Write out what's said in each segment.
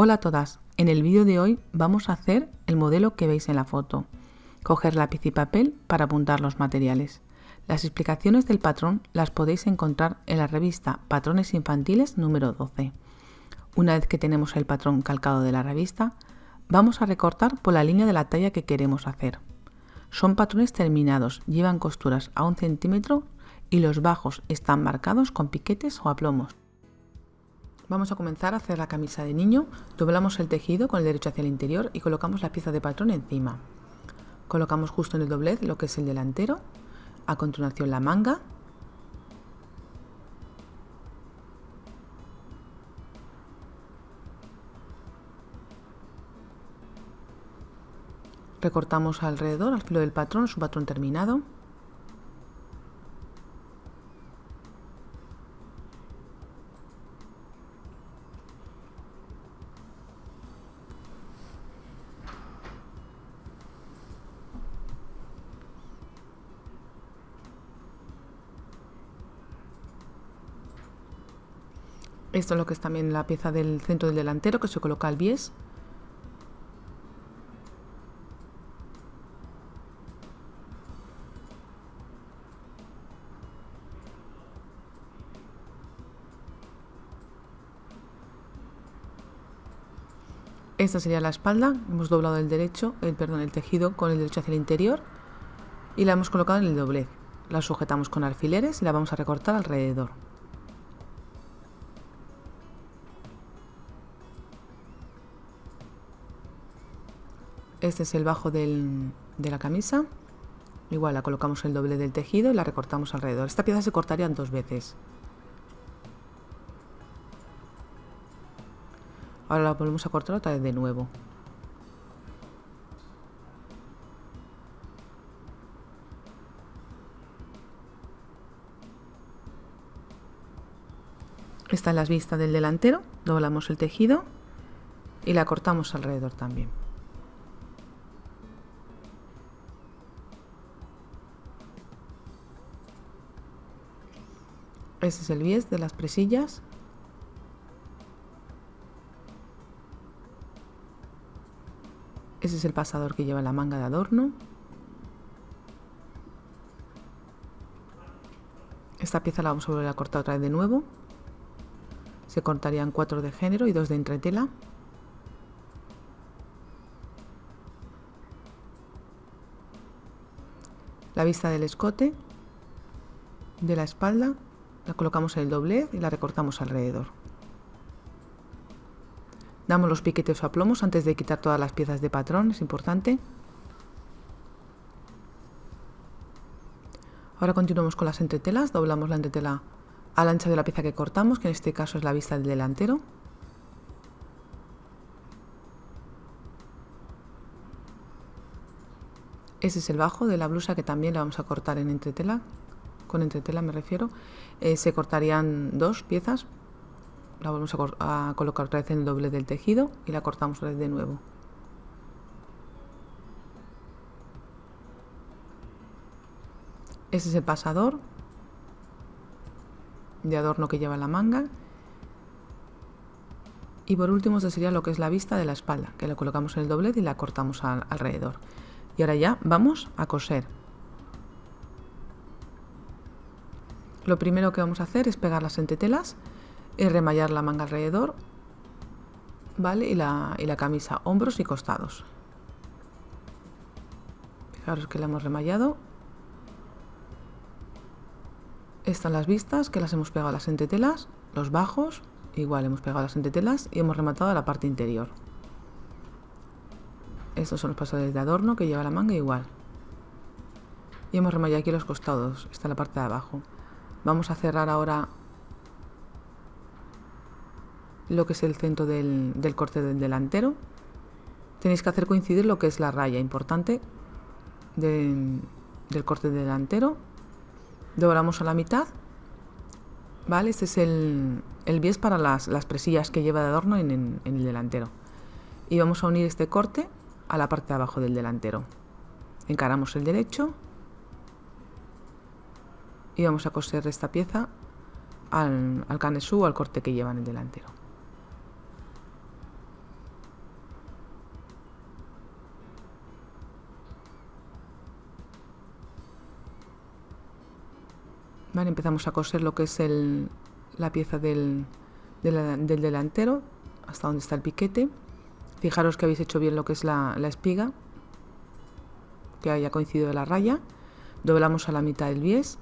Hola a todas, en el vídeo de hoy vamos a hacer el modelo que veis en la foto. Coger lápiz y papel para apuntar los materiales. Las explicaciones del patrón las podéis encontrar en la revista Patrones Infantiles número 12. Una vez que tenemos el patrón calcado de la revista, vamos a recortar por la línea de la talla que queremos hacer. Son patrones terminados, llevan costuras a 1 centímetro y los bajos están marcados con piquetes o aplomos. Vamos a comenzar a hacer la camisa de niño. Doblamos el tejido con el derecho hacia el interior y colocamos la pieza de patrón encima. Colocamos justo en el doblez lo que es el delantero, a continuación la manga, recortamos alrededor al filo del patrón, es un patrón terminado. Esto es lo que es también la pieza del centro del delantero, que se coloca al bies. Esta sería la espalda. Hemos doblado el tejido con el derecho hacia el interior y la hemos colocado en el doblez. La sujetamos con alfileres y la vamos a recortar alrededor. Este es el bajo de la camisa. Igual la colocamos el doblez del tejido y la recortamos alrededor. Esta pieza se cortaría en 2 veces. Ahora la volvemos a cortar otra vez de nuevo. Esta es la vista del delantero. Doblamos el tejido y la cortamos alrededor también. Este es el bies de las presillas. Ese es el pasador que lleva la manga de adorno. Esta pieza la vamos a volver a cortar otra vez de nuevo. Se cortarían 4 de género y 2 de entretela. La vista del escote, de la espalda, la colocamos en el doblez y la recortamos alrededor. Damos los piquetes o aplomos antes de quitar todas las piezas de patrón, es importante. Ahora continuamos con las entretelas, doblamos la entretela al ancho de la pieza que cortamos, que en este caso es la vista del delantero. Ese es el bajo de la blusa, que también la vamos a cortar en entretela, con entretela me refiero. Se cortarían 2 piezas. La volvemos a colocar otra vez en el doblez del tejido y la cortamos otra vez de nuevo. Ese es el pasador de adorno que lleva la manga. Y por último, este sería lo que es la vista de la espalda, que la colocamos en el doblez y la cortamos alrededor. Y ahora ya vamos a coser. Lo primero que vamos a hacer es pegar las entretelas y remallar la manga alrededor, ¿vale? Y la camisa, hombros y costados. Fijaros que la hemos remallado. Estas las vistas, que las hemos pegado a las entretelas, los bajos, igual hemos pegado las entretelas y hemos rematado a la parte interior. Estos son los pasadores de adorno que lleva la manga igual. Y hemos remallado aquí los costados, esta es la parte de abajo. Vamos a cerrar ahora lo que es el centro del corte del delantero. Tenéis que hacer coincidir lo que es la raya importante del corte delantero. Doblamos a la mitad, ¿vale? Este es el bies para las presillas que lleva de adorno en el delantero. Y vamos a unir este corte a la parte de abajo del delantero. Encaramos el derecho y vamos a coser esta pieza al canesú o al corte que lleva en el delantero. Vale, empezamos a coser lo que es la pieza del delantero, hasta donde está el piquete. Fijaros que habéis hecho bien lo que es la espiga, que haya coincidido de la raya. Doblamos a la mitad el bies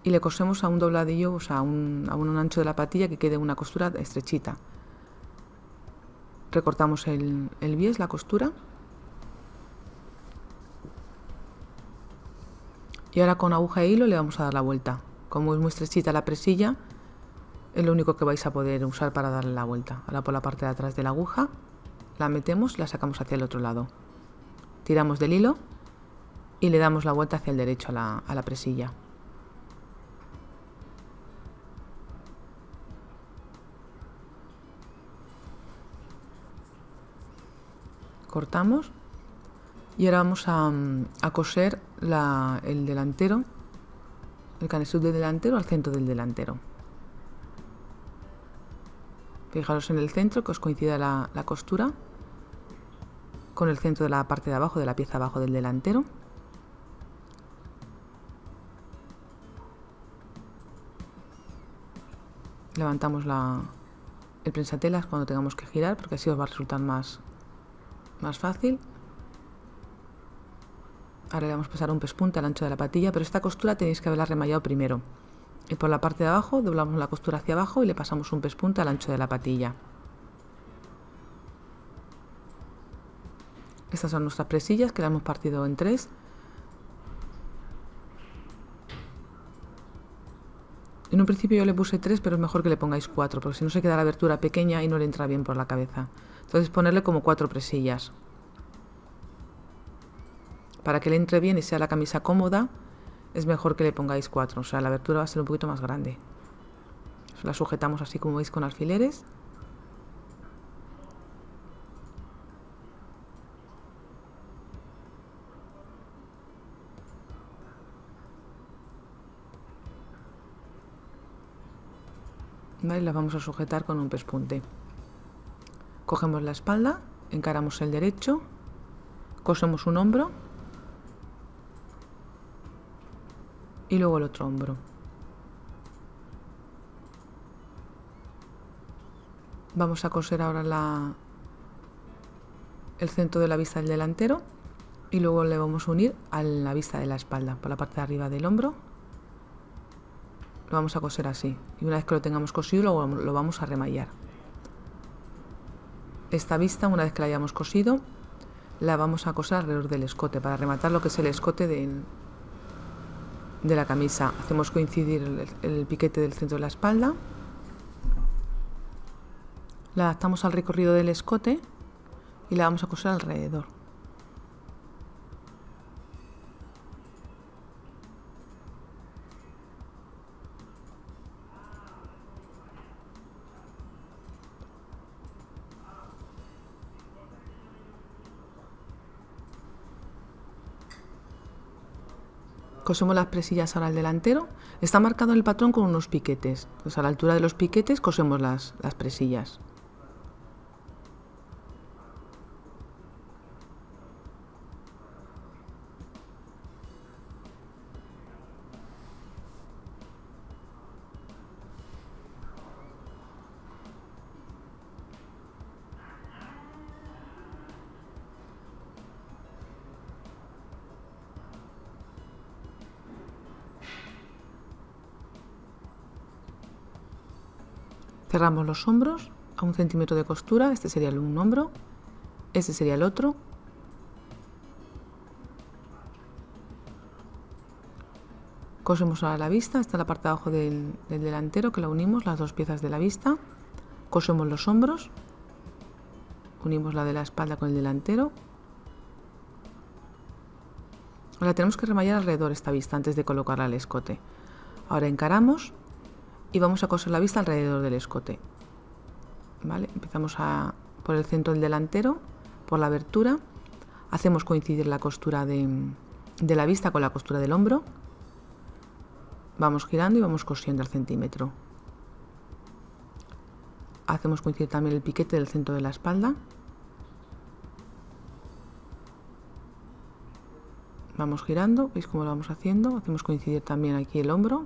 y le cosemos a un dobladillo, o sea, a un ancho de la patilla, que quede una costura estrechita. Recortamos el bies, la costura. Y ahora con aguja e hilo le vamos a dar la vuelta. Como es muy estrechita la presilla, es lo único que vais a poder usar para darle la vuelta. Ahora por la parte de atrás de la aguja la metemos, la sacamos hacia el otro lado. Tiramos del hilo y le damos la vuelta hacia el derecho a la presilla. Cortamos y ahora vamos a coser el delantero, el canesú del delantero al centro del delantero. Fijaros en el centro que os coincida la costura con el centro de la parte de abajo, de la pieza abajo del delantero. Levantamos el prensatelas cuando tengamos que girar, porque así os va a resultar más fácil. Ahora le vamos a pasar un pespunte al ancho de la patilla, pero esta costura tenéis que haberla remallado primero. Y por la parte de abajo doblamos la costura hacia abajo y le pasamos un pespunte al ancho de la patilla. Estas son nuestras presillas, que las hemos partido en 3. En un principio yo le puse 3, pero es mejor que le pongáis 4, porque si no se queda la abertura pequeña y no le entra bien por la cabeza. Entonces ponerle como 4 presillas. Para que le entre bien y sea la camisa cómoda, es mejor que le pongáis 4, o sea, la abertura va a ser un poquito más grande. La sujetamos así como veis con alfileres. Vale, la vamos a sujetar con un pespunte. Cogemos la espalda, encaramos el derecho, cosemos un hombro y luego el otro hombro. Vamos a coser ahora el centro de la vista del delantero y luego le vamos a unir a la vista de la espalda, por la parte de arriba del hombro. Lo vamos a coser así y una vez que lo tengamos cosido lo vamos a remallar. Esta vista, una vez que la hayamos cosido, la vamos a coser alrededor del escote para rematar lo que es el escote de la camisa. Hacemos coincidir el piquete del centro de la espalda, la adaptamos al recorrido del escote y la vamos a coser alrededor. Cosemos las presillas ahora al delantero. Está marcado el patrón con unos piquetes. Pues a la altura de los piquetes cosemos las presillas. Cerramos los hombros a 1 centímetro de costura. Este sería un hombro, este sería el otro. Cosemos ahora la vista, esta es la parte de abajo del delantero, que la unimos, las dos piezas de la vista. Cosemos los hombros, unimos la de la espalda con el delantero. Ahora tenemos que remallar alrededor esta vista antes de colocarla al escote. Ahora encaramos y vamos a coser la vista alrededor del escote. ¿Vale? Empezamos por el centro del delantero, por la abertura, hacemos coincidir la costura de la vista con la costura del hombro, vamos girando y vamos cosiendo al centímetro. Hacemos coincidir también el piquete del centro de la espalda. Vamos girando, ¿veis cómo lo vamos haciendo? Hacemos coincidir también aquí el hombro.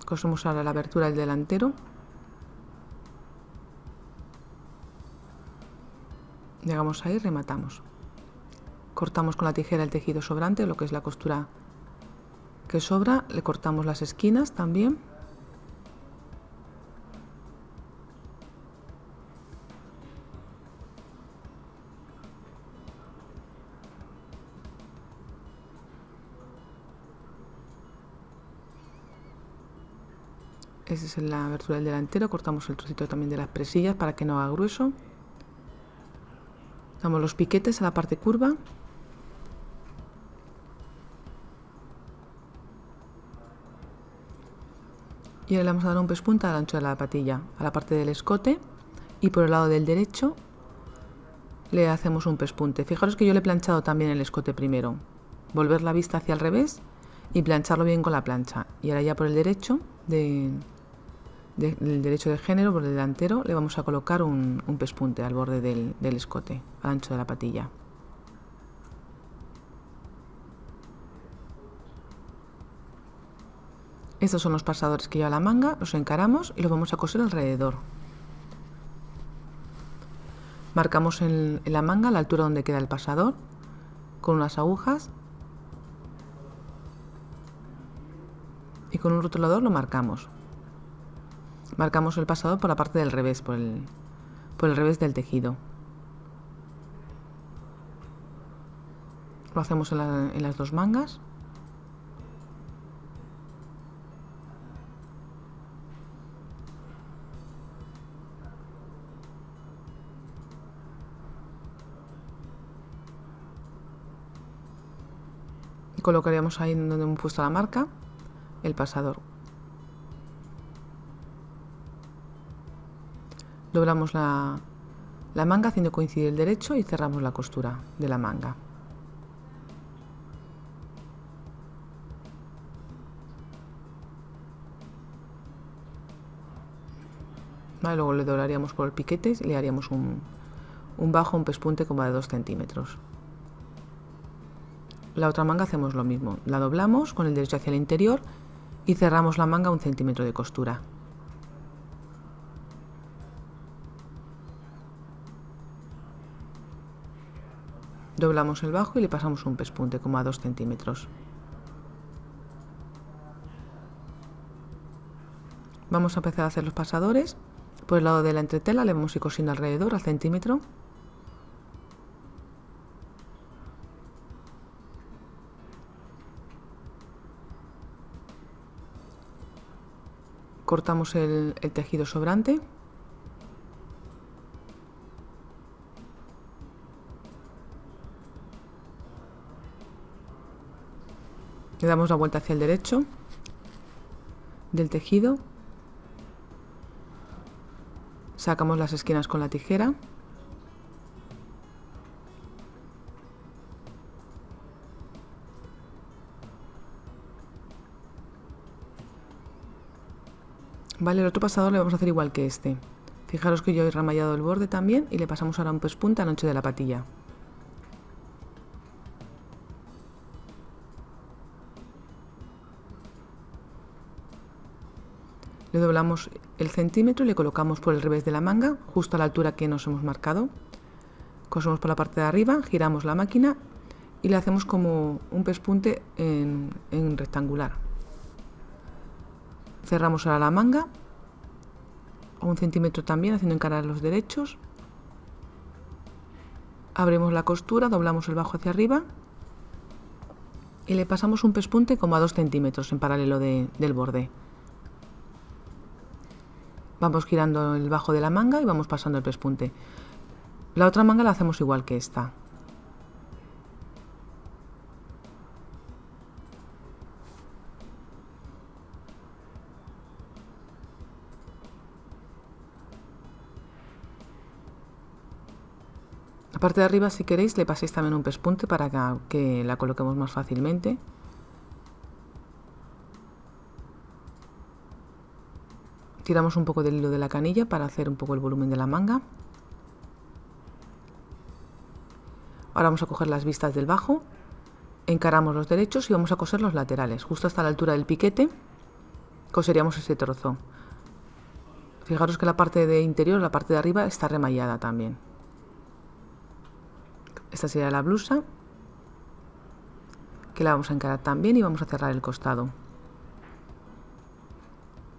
Cosemos ahora la abertura del delantero. Llegamos ahí, rematamos. Cortamos con la tijera el tejido sobrante, lo que es la costura que sobra. Le cortamos las esquinas también. Esa es la abertura del delantero. Cortamos el trocito también de las presillas para que no haga grueso. Damos los piquetes a la parte curva. Y ahora le vamos a dar un pespunte al ancho de la patilla, a la parte del escote, y por el lado del derecho le hacemos un pespunte. Fijaros que yo le he planchado también el escote primero. Volver la vista hacia el revés y plancharlo bien con la plancha. Y ahora ya por el derecho del derecho de género, por el delantero, le vamos a colocar un pespunte al borde del escote, al ancho de la patilla. Estos son los pasadores que lleva la manga, los encaramos y los vamos a coser alrededor. Marcamos en la manga la altura donde queda el pasador con unas agujas y con un rotulador lo marcamos. Marcamos el pasador por la parte del revés, por el revés del tejido. Lo hacemos en las dos mangas. Y colocaríamos ahí donde hemos puesto la marca el pasador. Doblamos la manga haciendo coincidir el derecho y cerramos la costura de la manga. Vale, luego le doblaríamos por el piquete y le haríamos un bajo, un pespunte como de 2 centímetros. La otra manga hacemos lo mismo, la doblamos con el derecho hacia el interior y cerramos la manga 1 centímetro de costura. Doblamos el bajo y le pasamos un pespunte como a 2 centímetros. Vamos a empezar a hacer los pasadores. Por el lado de la entretela le vamos a ir cosiendo alrededor al centímetro. Cortamos el tejido sobrante. Le damos la vuelta hacia el derecho del tejido. Sacamos las esquinas con la tijera. Vale, el otro pasador le vamos a hacer igual que este. Fijaros que yo he ramallado el borde también y le pasamos ahora un pespunte al ancho de la patilla. Le doblamos el centímetro y le colocamos por el revés de la manga, justo a la altura que nos hemos marcado. Cosemos por la parte de arriba, giramos la máquina y le hacemos como un pespunte en rectangular. Cerramos ahora la manga, a 1 centímetro también, haciendo encarar los derechos. Abrimos la costura, doblamos el bajo hacia arriba y le pasamos un pespunte como a 2 centímetros en paralelo del borde. Vamos girando el bajo de la manga y vamos pasando el pespunte. La otra manga la hacemos igual que esta. La parte de arriba, si queréis, le paséis también un pespunte para que la coloquemos más fácilmente. Tiramos un poco del hilo de la canilla para hacer un poco el volumen de la manga. Ahora vamos a coger las vistas del bajo, encaramos los derechos y vamos a coser los laterales. Justo hasta la altura del piquete coseríamos ese trozo. Fijaros que la parte de interior, la parte de arriba, está remallada también. Esta sería la blusa, que la vamos a encarar también y vamos a cerrar el costado.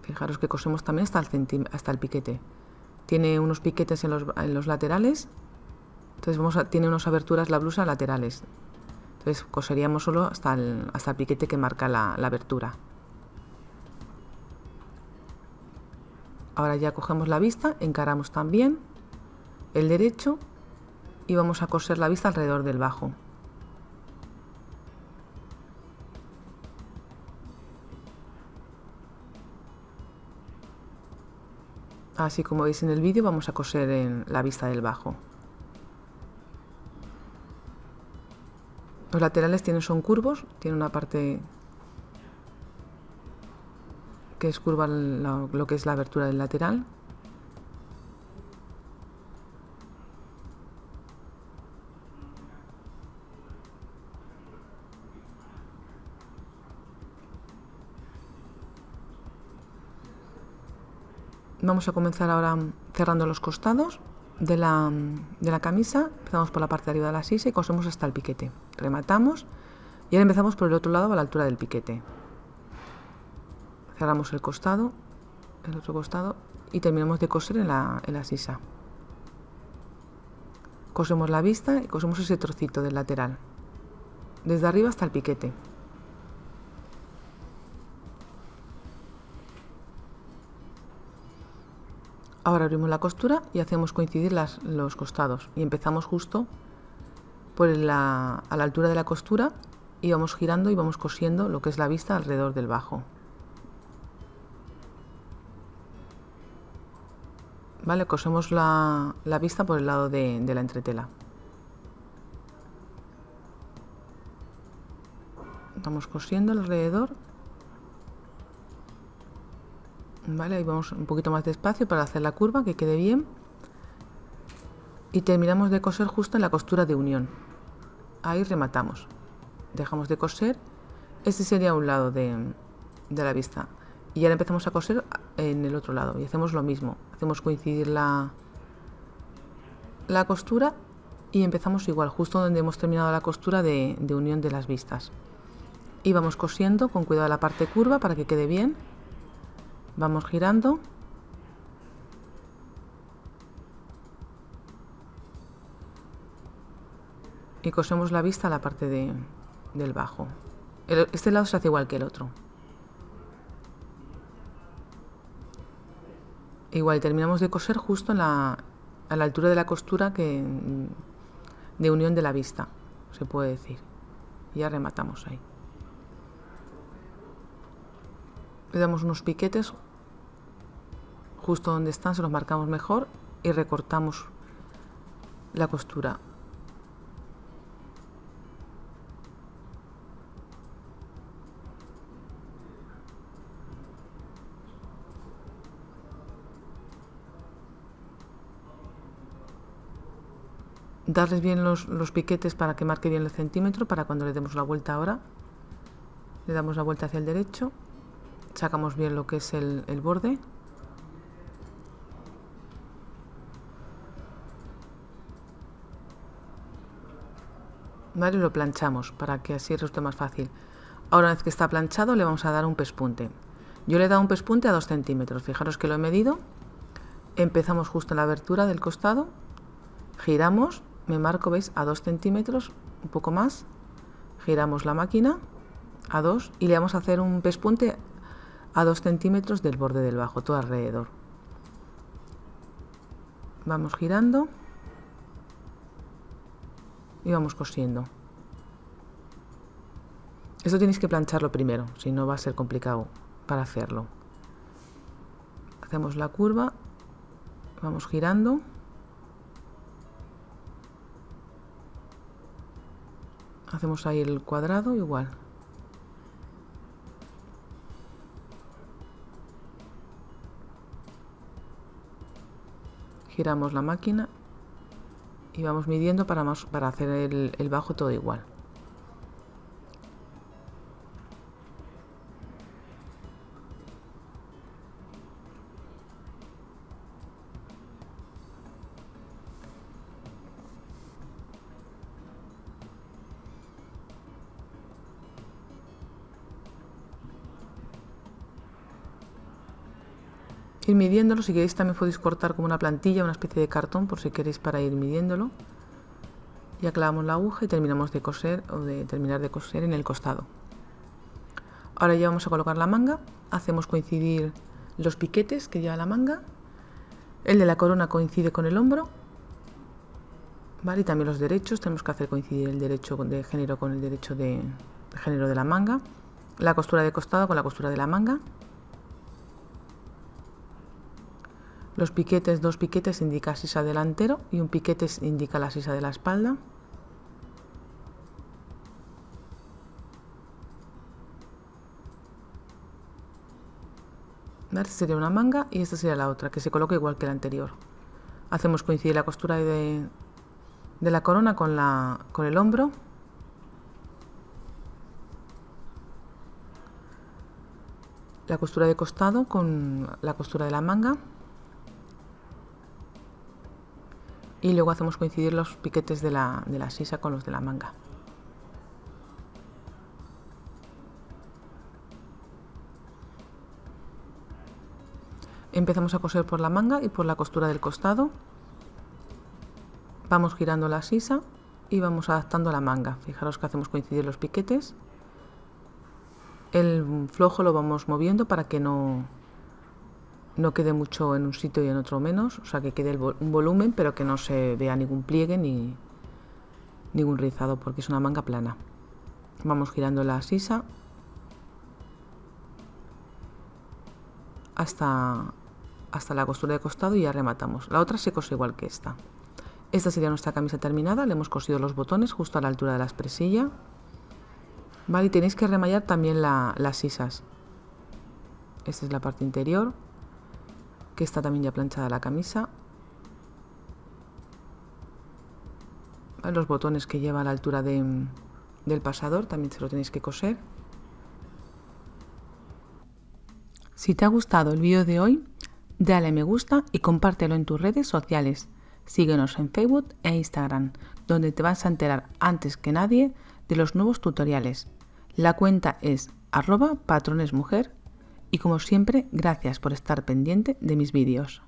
Fijaros que cosemos también hasta el piquete. Tiene unos piquetes en los laterales, entonces tiene unas aberturas la blusa laterales. Entonces coseríamos solo hasta el piquete que marca la abertura. Ahora ya cogemos la vista, encaramos también el derecho y vamos a coser la vista alrededor del bajo. Así como veis en el vídeo, vamos a coser en la vista del bajo. Los laterales son curvos, tiene una parte que es curva lo que es la abertura del lateral. Vamos a comenzar ahora cerrando los costados de la camisa. Empezamos por la parte de arriba de la sisa y cosemos hasta el piquete. Rematamos y ahora empezamos por el otro lado a la altura del piquete. Cerramos el otro costado y terminamos de coser en la sisa. Cosemos la vista y cosemos ese trocito del lateral, desde arriba hasta el piquete. Ahora abrimos la costura y hacemos coincidir los costados y empezamos justo a la altura de la costura y vamos girando y vamos cosiendo lo que es la vista alrededor del bajo. Vale, cosemos la vista por el lado de la entretela. Vamos cosiendo alrededor. Vale, ahí vamos un poquito más despacio para hacer la curva, que quede bien. Y terminamos de coser justo en la costura de unión. Ahí rematamos. Dejamos de coser. Este sería un lado de la vista. Y ahora empezamos a coser en el otro lado. Y hacemos lo mismo. Hacemos coincidir la costura y empezamos igual, justo donde hemos terminado la costura de unión de las vistas. Y vamos cosiendo con cuidado la parte curva para que quede bien. Vamos girando. Y cosemos la vista a la parte del bajo. Este lado se hace igual que el otro. Igual terminamos de coser justo a la altura de la costura de unión de la vista, se puede decir. Y ya rematamos ahí. Le damos unos piquetes justo donde están, se los marcamos mejor y recortamos la costura. Darles bien los piquetes para que marque bien el centímetro, para cuando le demos la vuelta ahora. Le damos la vuelta hacia el derecho, sacamos bien lo que es el borde. Vale, lo planchamos para que así resulte más fácil. Ahora, una vez que está planchado, le vamos a dar un pespunte. Yo le he dado un pespunte a 2 centímetros. Fijaros que lo he medido. Empezamos justo en la abertura del costado, giramos, me marco, veis, a 2 centímetros, un poco más, giramos la máquina a 2 y le vamos a hacer un pespunte a 2 centímetros del borde del bajo, todo alrededor. Vamos girando y vamos cosiendo. Esto tenéis que plancharlo primero, si no va a ser complicado para hacerlo. Hacemos la curva, vamos girando. Hacemos ahí el cuadrado igual. giramos la máquina y vamos midiendo para hacer el bajo todo igual. Ir midiéndolo, si queréis también podéis cortar como una plantilla, una especie de cartón por si queréis para ir midiéndolo. Ya clavamos la aguja y terminamos de coser o de terminar de coser en el costado. Ahora ya vamos a colocar la manga, hacemos coincidir los piquetes que lleva la manga, el de la corona coincide con el hombro, ¿vale? Y también los derechos, tenemos que hacer coincidir el derecho de género con el derecho de género de la manga, la costura de costado con la costura de la manga. Los piquetes, 2 piquetes indica sisa delantero y un piquete indica la sisa de la espalda. Esta sería una manga y esta sería la otra, que se coloca igual que la anterior. Hacemos coincidir la costura de la corona con el hombro. La costura de costado con la costura de la manga. Y luego hacemos coincidir los piquetes de la sisa con los de la manga. Empezamos a coser por la manga y por la costura del costado. Vamos girando la sisa y vamos adaptando la manga. Fijaros que hacemos coincidir los piquetes. El flojo lo vamos moviendo para que no quede mucho en un sitio y en otro menos, o sea que quede un volumen, pero que no se vea ningún pliegue ni ningún rizado, porque es una manga plana. Vamos girando la sisa hasta la costura de costado y ya rematamos. La otra se cose igual que esta. Esta sería nuestra camisa terminada, le hemos cosido los botones justo a la altura de la expresilla. Vale, y tenéis que remallar también las sisas. Esta es la parte interior, que está también ya planchada la camisa. Los botones que lleva a la altura del pasador también se lo tenéis que coser. Si te ha gustado el vídeo de hoy, dale a me gusta y compártelo en tus redes sociales. Síguenos en Facebook e Instagram, donde te vas a enterar antes que nadie de los nuevos tutoriales. La cuenta es @patronesmujer y como siempre, gracias por estar pendiente de mis vídeos.